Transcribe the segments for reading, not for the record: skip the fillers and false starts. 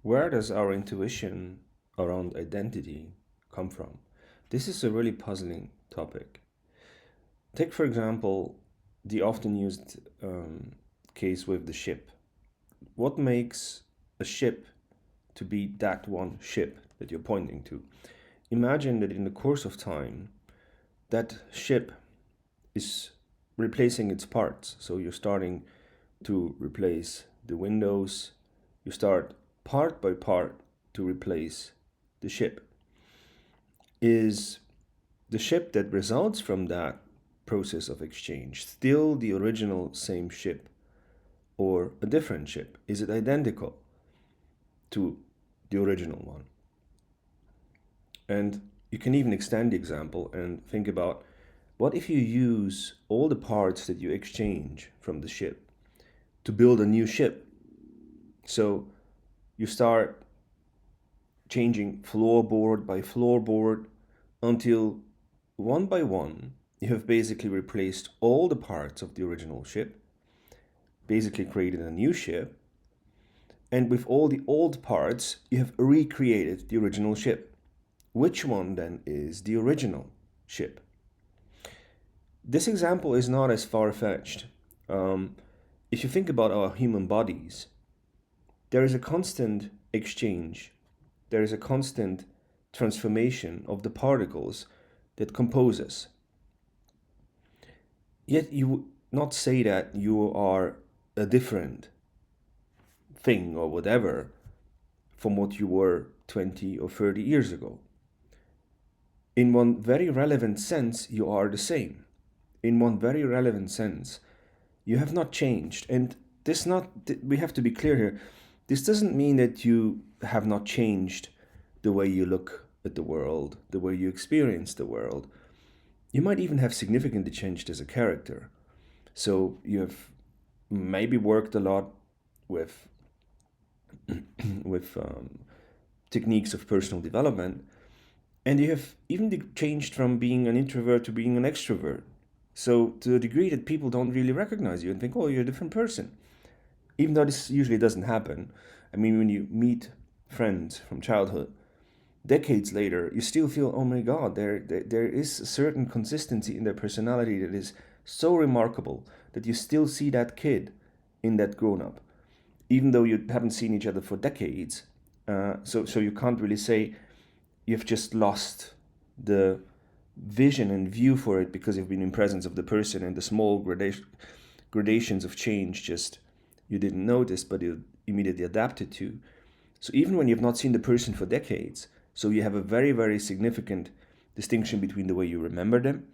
where does our intuition around identity come from? This is a really puzzling topic. Take, for example, the often used case with the ship. What makes a ship to be that one ship that you're pointing to? Imagine that in the course of time, that ship is replacing its parts. So you're starting to replace the windows, you start part by part to replace the ship. Is the ship that results from that process of exchange still the original same ship or a different ship? Is it identical to the original one? And you can even extend the example and think about, what if you use all the parts that you exchange from the ship to build a new ship? So you start changing floorboard by floorboard until one by one you have basically replaced all the parts of the original ship, basically created a new ship, and with all the old parts you have recreated the original ship. Which one then is the original ship? This example is not as far-fetched. If you think about our human bodies, there is a constant exchange, there is a constant transformation of the particles that compose us. Yet you would not say that you are a different thing or whatever from what you were 20 or 30 years ago. In one very relevant sense, you are the same. In one very relevant sense, you have not changed. And this not, we have to be clear here, this doesn't mean that you have not changed the way you look at the world, the way you experience the world. You might even have significantly changed as a character. So you have maybe worked a lot with with techniques of personal development, and you have even changed from being an introvert to being an extrovert. So to a degree that people don't really recognize you and think, oh, you're a different person. Even though this usually doesn't happen. I mean, when you meet friends from childhood, decades later, you still feel, oh my God, there is a certain consistency in their personality that is so remarkable that you still see that kid in that grown-up, even though you haven't seen each other for decades. So you can't really say you've just lost the vision and view for it because you've been in presence of the person, and the small gradations of change just you didn't notice, but you immediately adapted to. So even when you've not seen the person for decades, so you have a very, very significant distinction between the way you remember them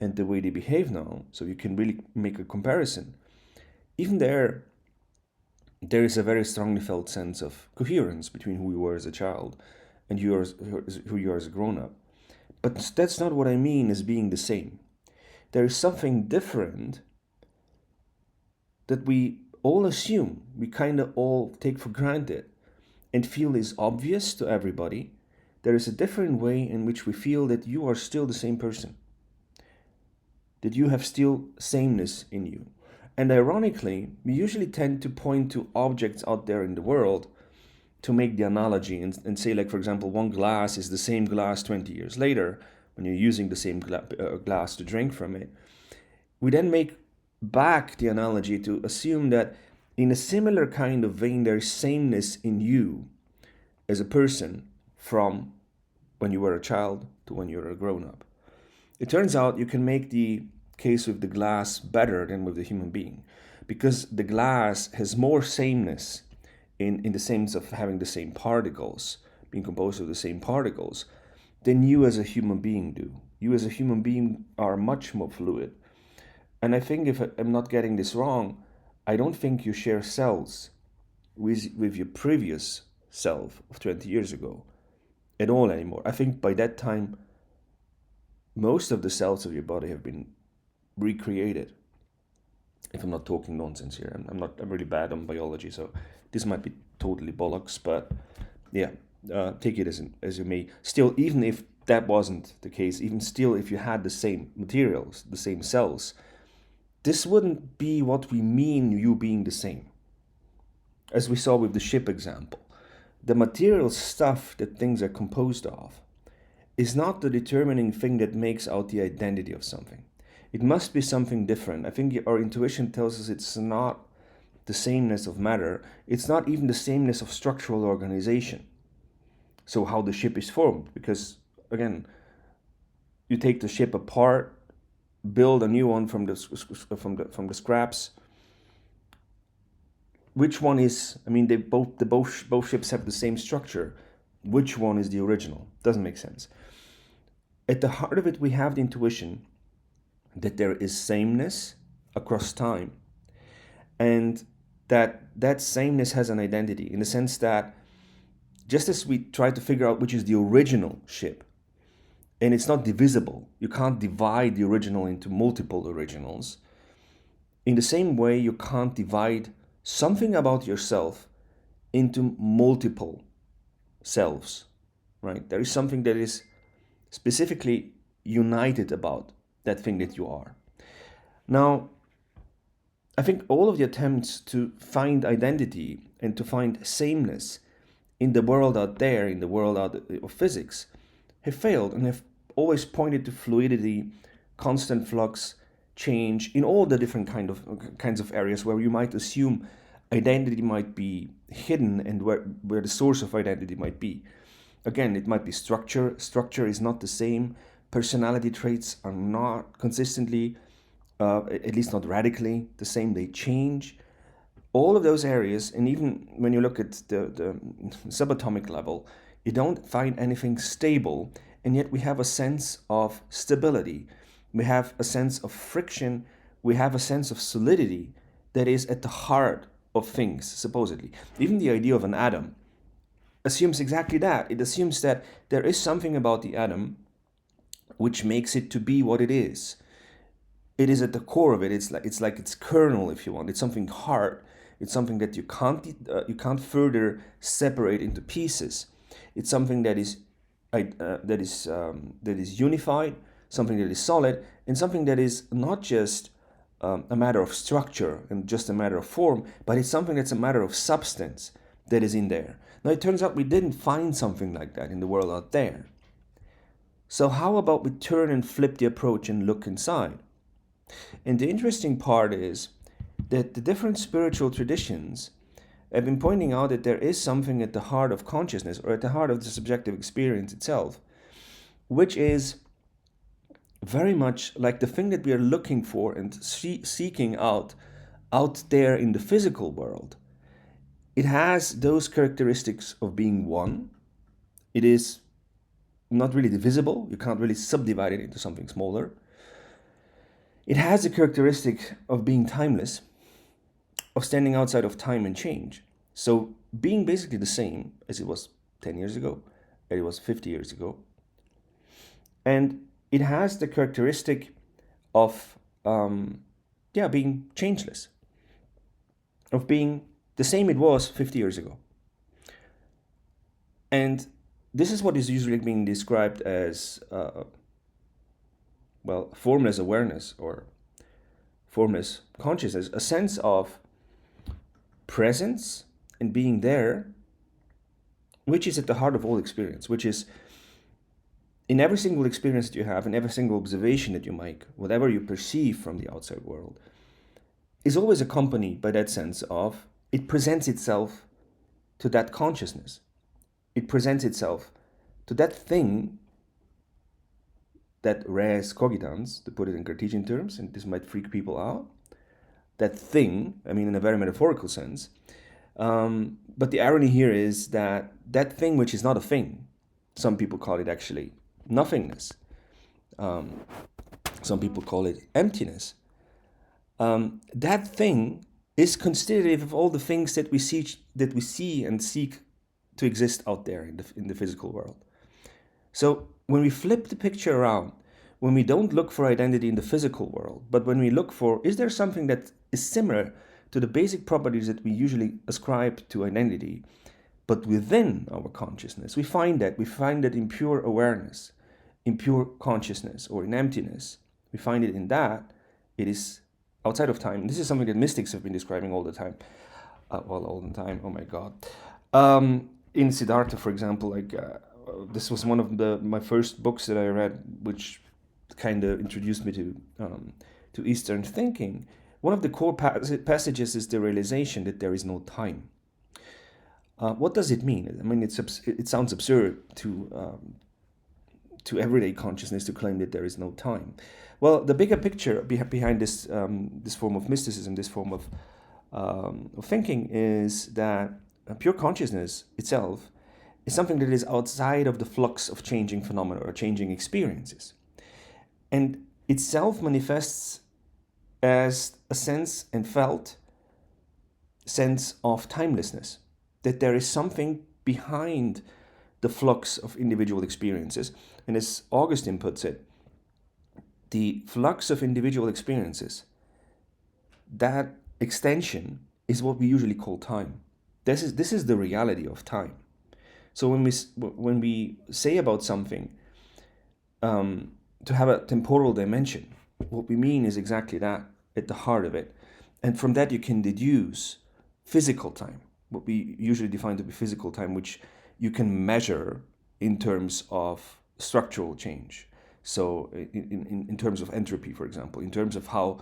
and the way they behave now. So you can really make a comparison. Even there is a very strongly felt sense of coherence between who you were as a child and who you are as a grown-up. But that's not what I mean as being the same. There is something different that we all assume, we kind of all take for granted and feel is obvious to everybody. There is a different way in which we feel that you are still the same person, that you have still sameness in you. And ironically, we usually tend to point to objects out there in the world to make the analogy and say, like, for example, one glass is the same glass 20 years later when you're using the same glass to drink from it. We then make back the analogy to assume that in a similar kind of vein, there is sameness in you as a person from when you were a child to when you were a grown-up. It turns out you can make the case with the glass better than with the human being, because the glass has more sameness in the sense of having the same particles, being composed of the same particles, than you as a human being do. You as a human being are much more fluid. And I think, if I'm not getting this wrong, I don't think you share cells with your previous self of 20 years ago at all anymore. I think by that time, most of the cells of your body have been recreated. If I'm not talking nonsense here, I'm really bad on biology, so this might be totally bollocks, but yeah, take it as you may. Still, even if that wasn't the case, even still, if you had the same materials, the same cells, this wouldn't be what we mean you being the same. As we saw with the ship example, the material stuff that things are composed of is not the determining thing that makes out the identity of something. It must be something different. I think our intuition tells us it's not the sameness of matter, it's not even the sameness of structural organization. So how the ship is formed, because again, you take the ship apart, build a new one from the scraps. Which one is? I mean, both ships have the same structure. Which one is the original? Doesn't make sense. At the heart of it, we have the intuition that there is sameness across time, and that sameness has an identity, in the sense that just as we try to figure out which is the original ship, and it's not divisible, you can't divide the original into multiple originals. In the same way, you can't divide something about yourself into multiple selves, right? There is something that is specifically united about that thing that you are. Now, I think all of the attempts to find identity and to find sameness in the world out there, in the world out of physics, have failed and have always pointed to fluidity, constant flux, change in all the different kinds of areas where you might assume identity might be hidden and where the source of identity might be. Again, it might be structure. Structure is not the same. Personality traits are not consistently, at least not radically, the same. They change. All of those areas, and even when you look at the subatomic level, you don't find anything stable, and yet we have a sense of stability. We have a sense of friction. We have a sense of solidity that is at the heart of things, supposedly. Even the idea of an atom assumes exactly that. It assumes that there is something about the atom which makes it to be what it is. It is at the core of it. It's like its kernel, if you want. It's something hard. It's something that you can't further separate into pieces. It's something that is unified, something that is solid, and something that is not just a matter of structure and just a matter of form, but it's something that's a matter of substance that is in there. Now, it turns out we didn't find something like that in the world out there. So how about we turn and flip the approach and look inside? And the interesting part is that the different spiritual traditions have been pointing out that there is something at the heart of consciousness, or at the heart of the subjective experience itself, which is very much like the thing that we are looking for and seeking out there in the physical world. It has those characteristics of being one. It is not really divisible. You can't really subdivide it into something smaller. It has the characteristic of being timeless, of standing outside of time and change. So being basically the same as it was 10 years ago, as it was 50 years ago. And it has the characteristic of being changeless, of being the same it was 50 years ago. And this is what is usually being described as formless awareness or formless consciousness, a sense of presence and being there, which is at the heart of all experience, which is in every single experience that you have, in every single observation that you make, whatever you perceive from the outside world, is always accompanied by that sense of it presents itself to that consciousness. It presents itself to that thing, that res cogitans, to put it in Cartesian terms, and this might freak people out, that thing, I mean in a very metaphorical sense, but the irony here is that that thing which is not a thing, some people call it actually nothingness, some people call it emptiness, that thing is constitutive of all the things that we see and seek to exist out there in the physical world. So when we flip the picture around, when we don't look for identity in the physical world, but when we look for, is there something that is similar to the basic properties that we usually ascribe to identity, but within our consciousness, we find that in pure awareness, in pure consciousness, or in emptiness. We find it in that. It is outside of time. This is something that mystics have been describing all the time. All the time. Oh my God. in Siddhartha, for example, this was one of my first books that I read, which kind of introduced me to Eastern thinking. One of the core passages is the realization that there is no time. What does it mean? I mean, it sounds absurd to everyday consciousness to claim that there is no time. Well, the bigger picture behind this form of mysticism, this form of thinking, is that pure consciousness itself is something that is outside of the flux of changing phenomena or changing experiences, and itself manifests as a sense and felt sense of timelessness, that there is something behind the flux of individual experiences. And as Augustine puts it, the flux of individual experiences, that extension is what we usually call time. This is the reality of time. So when we say about something to have a temporal dimension, what we mean is exactly that at the heart of it. And from that you can deduce physical time, what we usually define to be physical time, which you can measure in terms of structural change. So in terms of entropy, for example, in terms of how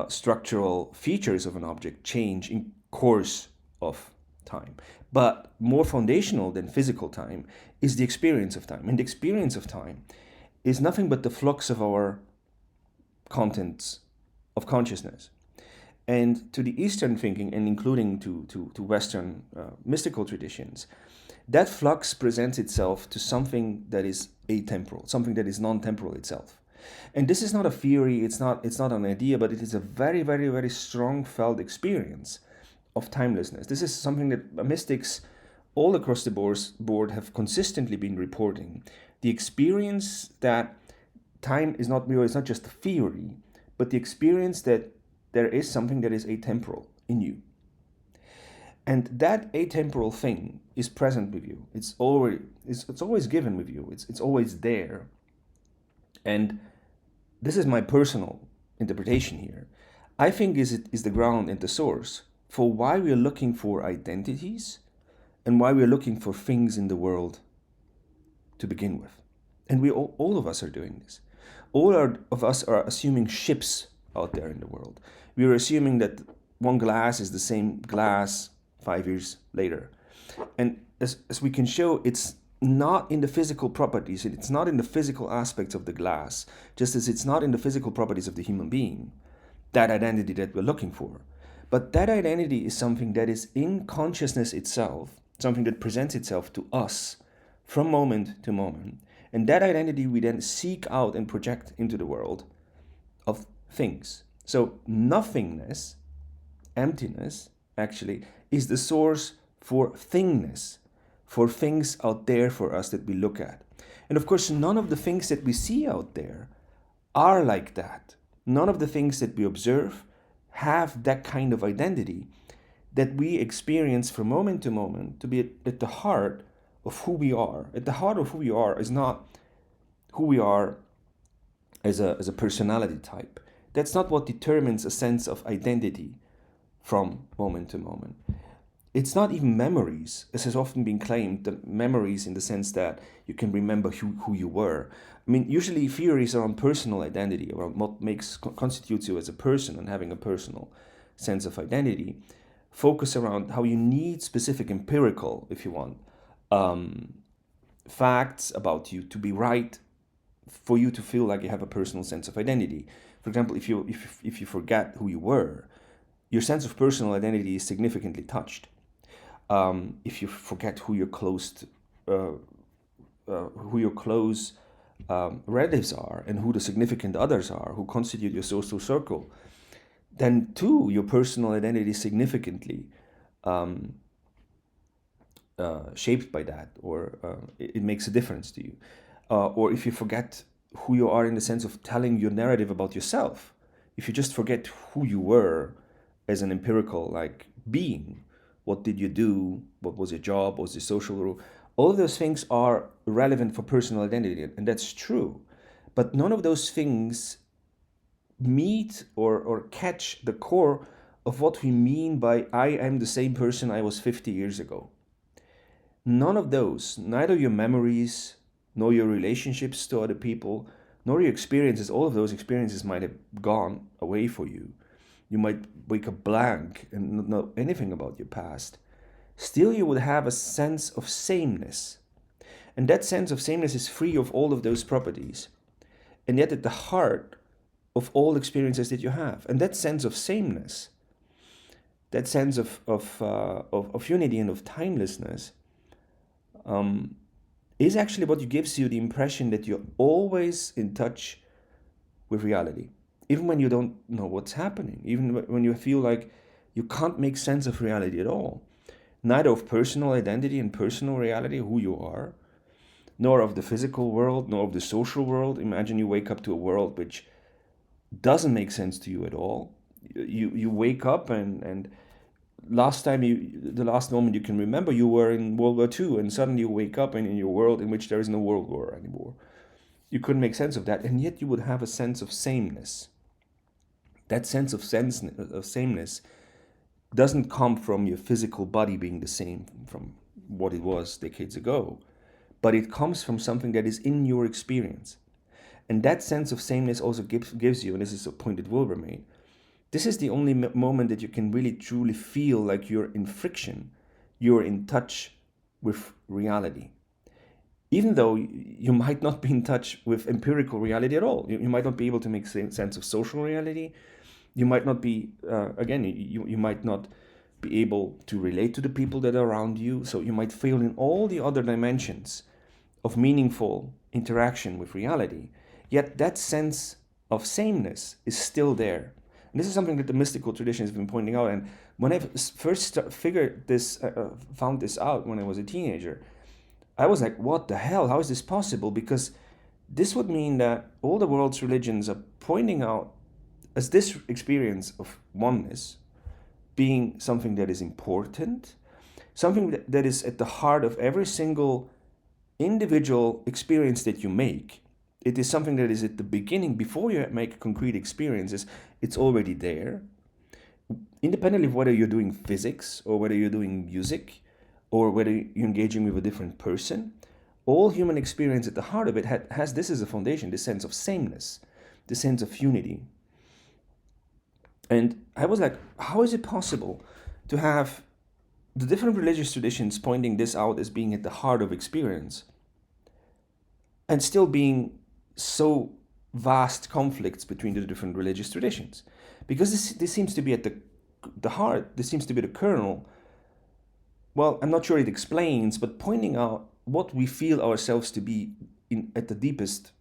structural features of an object change in course of time. But more foundational than physical time is the experience of time. And the experience of time is nothing but the flux of our contents of consciousness. And to the Eastern thinking, and including to Western mystical traditions, that flux presents itself to something that is atemporal, something that is non-temporal itself. And this is not a theory, it's not an idea, but it is a very, very, very strong felt experience of timelessness. This is something that mystics all across the board have consistently been reporting. The experience that time is not real, it's not just a theory, but the experience that there is something that is atemporal in you. And that atemporal thing is present with you. It's always given with you. It's always there. And this is my personal interpretation here. I think is the ground and the source for why we are looking for identities and why we are looking for things in the world to begin with. And all of us are doing this. Of us are assuming ships out there in the world. We are assuming that one glass is the same glass 5 years later. And as we can show, it's not in the physical properties, it's not in the physical aspects of the glass, just as it's not in the physical properties of the human being, that identity that we're looking for. But that identity is something that is in consciousness itself, something that presents itself to us from moment to moment. And that identity we then seek out and project into the world of things. So nothingness, emptiness, actually, is the source for thingness, for things out there for us that we look at. And of course, none of the things that we see out there are like that. None of the things that we observe have that kind of identity that we experience from moment to moment to be at the heart of who we are. At the heart of who we are is not who we are as a personality type. That's not what determines a sense of identity from moment to moment. It's not even memories, as has often been claimed, the memories in the sense that you can remember who you were. I mean, usually theories are on personal identity, around what constitutes you as a person and having a personal sense of identity, focus around how you need specific empirical, if you want, facts about you to be right for you to feel like you have a personal sense of identity. For example, if you forget who you were, your sense of personal identity is significantly touched. If you forget who your close relatives are and who the significant others are, who constitute your social circle, then too your personal identity is significantly shaped by that, or it makes a difference to you. Or if you forget who you are in the sense of telling your narrative about yourself, if you just forget who you were as an empirical being, what did you do, what was your job, what was your social role, all of those things are relevant for personal identity, and that's true. But none of those things meet or catch the core of what we mean by I am the same person I was 50 years ago. None of those, neither your memories, nor your relationships to other people, nor your experiences, all of those experiences might have gone away for you. You might wake up blank and not know anything about your past. Still, you would have a sense of sameness. And that sense of sameness is free of all of those properties. And yet, at the heart of all experiences that you have. And that sense of sameness, that sense of unity and of timelessness, is actually what gives you the impression that you're always in touch with reality. Even when you don't know what's happening, even when you feel like you can't make sense of reality at all, neither of personal identity and personal reality, who you are, nor of the physical world, nor of the social world. Imagine you wake up to a world which doesn't make sense to you at all. You wake up and the last moment you can remember, you were in World War II, and suddenly you wake up in your world in which there is no world war anymore. You couldn't make sense of that, and yet you would have a sense of sameness. That sense of sameness doesn't come from your physical body being the same from what it was decades ago, but it comes from something that is in your experience. And that sense of sameness also gives you, and this is a point that Wilbur made, this is the only moment that you can really truly feel like you're in friction, you're in touch with reality. Even though you might not be in touch with empirical reality at all. You might not be able to make sense of social reality. You might not be, again, you might not be able to relate to the people that are around you. So you might fail in all the other dimensions of meaningful interaction with reality. Yet that sense of sameness is still there. And this is something that the mystical tradition has been pointing out. And when I first found this out when I was a teenager, I was like, what the hell? How is this possible? Because this would mean that all the world's religions are pointing out as this experience of oneness being something that is important, something that is at the heart of every single individual experience that you make. It is something that is at the beginning, before you make concrete experiences, it's already there. Independently of whether you're doing physics or whether you're doing music or whether you're engaging with a different person, all human experience at the heart of it has this as a foundation, this sense of sameness, this sense of unity. And I was like, how is it possible to have the different religious traditions pointing this out as being at the heart of experience and still being so vast conflicts between the different religious traditions? Because this seems to be at the heart, this seems to be the kernel. Well, I'm not sure it explains, but pointing out what we feel ourselves to be at the deepest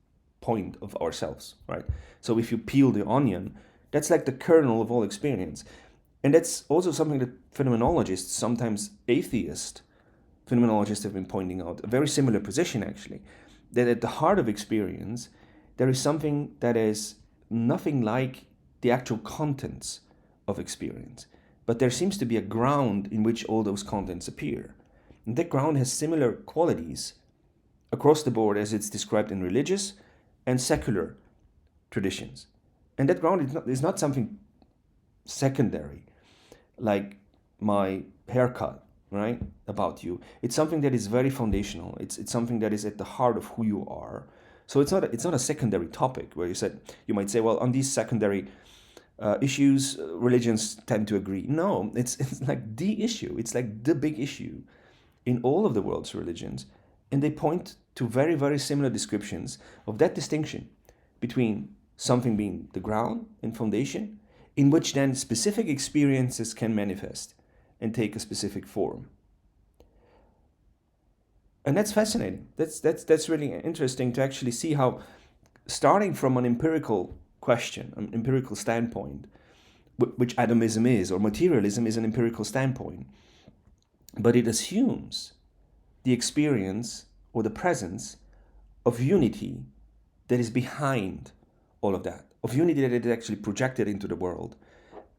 point of ourselves, right? So if you peel the onion, that's like the kernel of all experience. And that's also something that phenomenologists, sometimes atheist phenomenologists, have been pointing out, a very similar position actually, that at the heart of experience, there is something that is nothing like the actual contents of experience. But there seems to be a ground in which all those contents appear. And that ground has similar qualities across the board as it's described in religious and secular traditions. And that ground is not something secondary, like my haircut, right, about you. It's something that is very foundational. It's something that is at the heart of who you are. So it's not a secondary topic where you might say, well, on these secondary issues, religions tend to agree. No, it's like the issue. It's like the big issue in all of the world's religions. And they point to very, very similar descriptions of that distinction between something being the ground and foundation, in which then specific experiences can manifest and take a specific form. And that's fascinating. That's really interesting to actually see how, starting from an empirical question, an empirical standpoint, which atomism is, or materialism is an empirical standpoint, but it assumes the experience or the presence of unity that is behind all of that, of unity that is actually projected into the world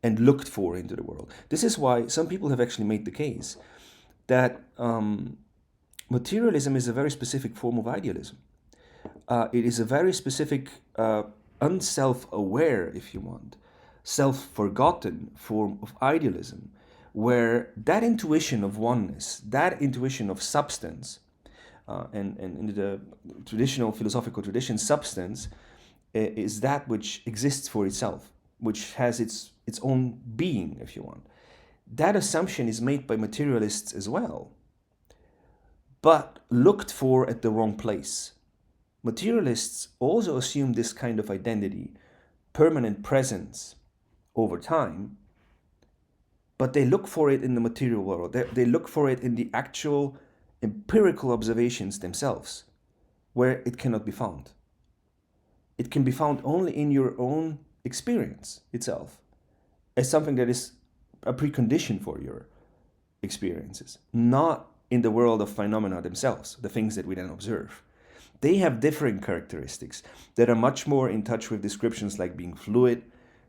and looked for into the world. This is why some people have actually made the case that materialism is a very specific form of idealism. It is a very specific, unself-aware, if you want, self-forgotten form of idealism, where that intuition of oneness, that intuition of substance, and in the traditional philosophical tradition, substance is that which exists for itself, which has its own being, if you want. That assumption is made by materialists as well, but looked for at the wrong place. Materialists also assume this kind of identity, permanent presence over time, but they look for it in the material world. They look for it in the actual empirical observations themselves, where it cannot be found. It can be found only in your own experience itself, as something that is a precondition for your experiences, not in the world of phenomena themselves, the things that we then observe. They have different characteristics that are much more in touch with descriptions like being fluid,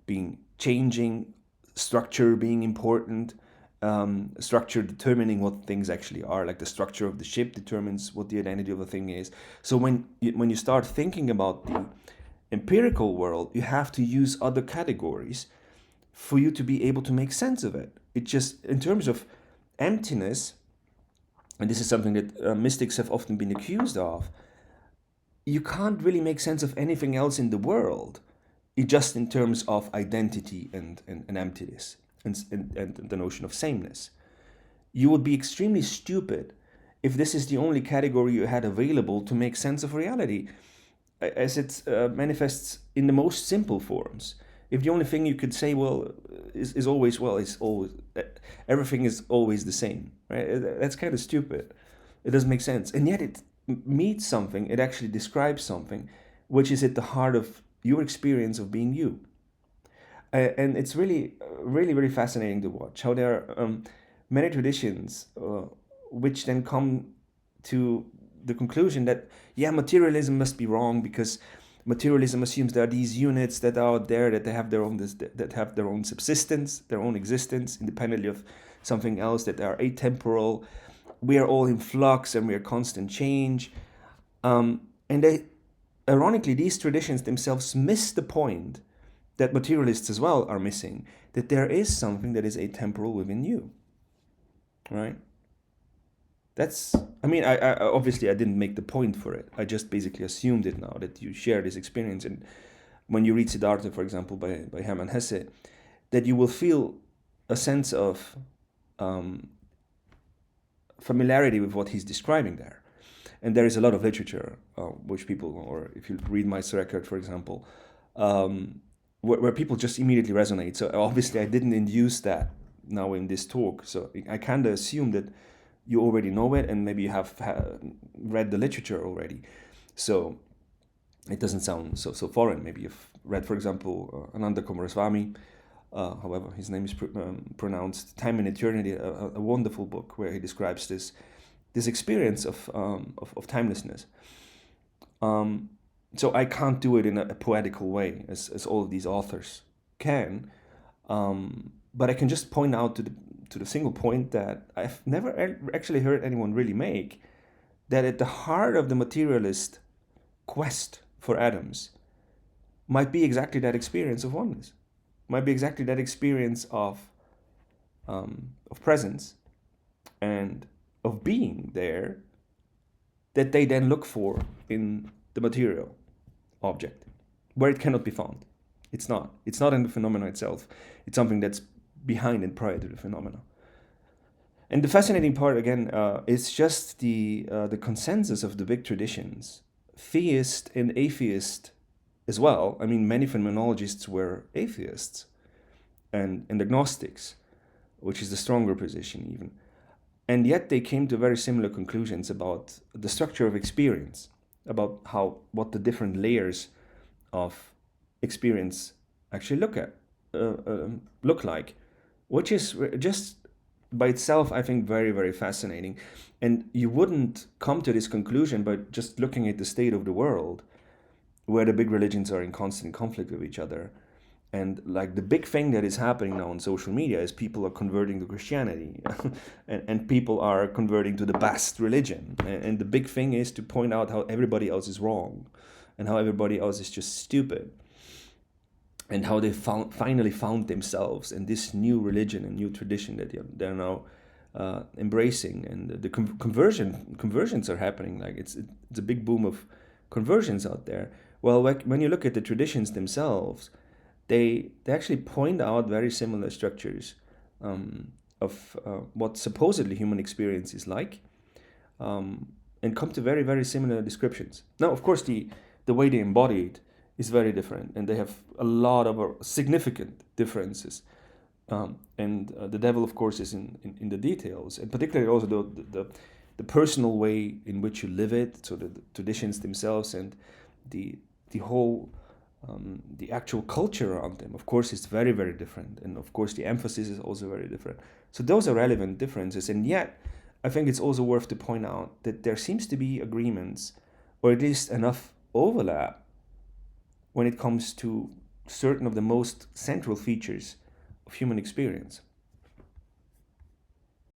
being changing, structure being important, structure determining what things actually are, like the structure of the ship determines what the identity of a thing is. So when you start thinking about the empirical world, you have to use other categories for you to be able to make sense of it. It just, in terms of emptiness, and this is something that mystics have often been accused of, you can't really make sense of anything else in the world, just in terms of identity and emptiness and the notion of sameness. You would be extremely stupid if this is the only category you had available to make sense of reality, as it manifests in the most simple forms. If the only thing you could say, is always, everything is always the same, right? That's kind of stupid. It doesn't make sense. And yet it meets something, it actually describes something, which is at the heart of your experience of being you. And it's really, really, very fascinating to watch how there are many traditions which then come to the conclusion that, yeah, materialism must be wrong because materialism assumes there are these units that are out there, that they have their own, that have their own subsistence, their own existence, independently of something else, that they are atemporal. We are all in flux and we are constant change. And they, ironically, these traditions themselves miss the point that materialists as well are missing, that there is something that is atemporal within you, right? That's, I obviously I didn't make the point for it. I just basically assumed it now that you share this experience. And when you read Siddhartha, for example, by Hermann Hesse, that you will feel a sense of familiarity with what he's describing there. And there is a lot of literature, which people, or if you read Meister Eckhart, for example, where people just immediately resonate. So obviously I didn't induce that now in this talk. So I kind of assume that you already know it and maybe you have read the literature already. So it doesn't sound so foreign. Maybe you've read, for example, Ananda Kumaraswamy, however his name is pronounced, Time and Eternity, a wonderful book where he describes this experience of timelessness. So I can't do it in a poetical way as all of these authors can, but I can just point out to the single point that I've never actually heard anyone really make, that at the heart of the materialist quest for atoms might be exactly that experience of oneness, might be exactly that experience of presence and of being there, that they then look for in the material object, where it cannot be found. It's not in the phenomena itself. It's something that's behind and prior to the phenomena. And the fascinating part, again, is just the consensus of the big traditions, theist and atheist as well. I mean, many phenomenologists were atheists and agnostics, which is the stronger position even. And yet they came to very similar conclusions about the structure of experience, about what the different layers of experience actually look like, which is just by itself, I think, very, very fascinating. And you wouldn't come to this conclusion by just looking at the state of the world, where the big religions are in constant conflict with each other. And like the big thing that is happening now on social media is people are converting to Christianity and people are converting to the best religion. And the big thing is to point out how everybody else is wrong and how everybody else is just stupid. and how they finally found themselves in this new religion and new tradition that they're now embracing, and the conversions are happening. Like it's a big boom of conversions out there. Well, like when you look at the traditions themselves, they actually point out very similar structures of what supposedly human experience is like, and come to very, very similar descriptions. Now, of course, the way they embody it is very different, and they have a lot of significant differences. And the devil, of course, is in the details, and particularly also the personal way in which you live it, so the traditions themselves and the the whole the actual culture around them, of course, is very, very different, and of course, the emphasis is also very different. So those are relevant differences, and yet I think it's also worth to point out that there seems to be agreements, or at least enough overlap, when it comes to certain of the most central features of human experience.